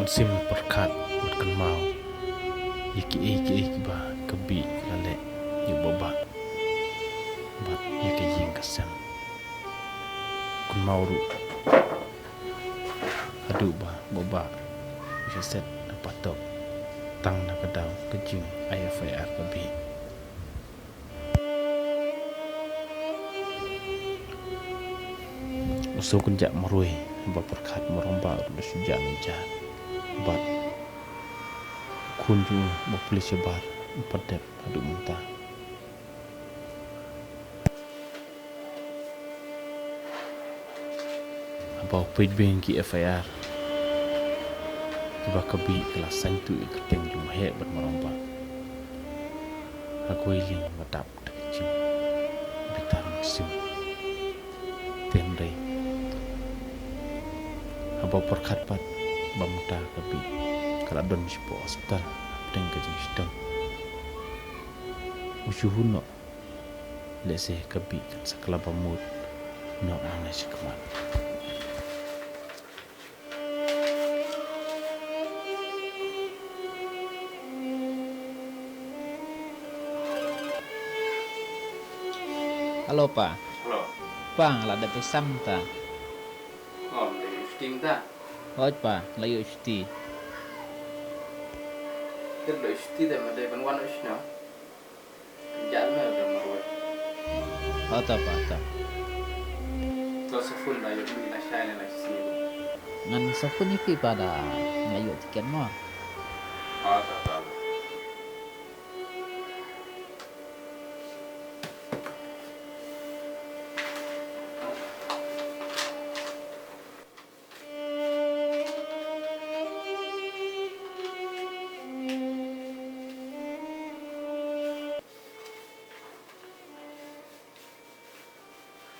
sim perkat makan mau iki ba kebi lale yu baba bat yake ying kasam kun mau ru adu ba baba bisa set apa tok tang na kadau kejing IFR kebi usul kunjak merui ba perkat meromba ru sujak menjat bat kunju ba polis bar padep adu muntah abau pej bengki FIR tiba kebi kelas santu ikuteng jumhe bat meromba aku iling matap kecil bitar musim tenre abau perkat pat bamuta kebi kalau don sipo hospital deng kejing sedang usyuhuno lese kebi kan sakala bamut no mana sikaman Halo Pak, Halo, Pak lada pesam ta. oh, dari Sting ta. Hoj Pak, layo isti. Kedua isti dah ada penwan usna. Jalan ada marwat. Oh ta Pak ta. Kau sefun lah yuk ni nasai ni nasi. Ngan sapun iki pada ngayo tiket mo. Ah, tak.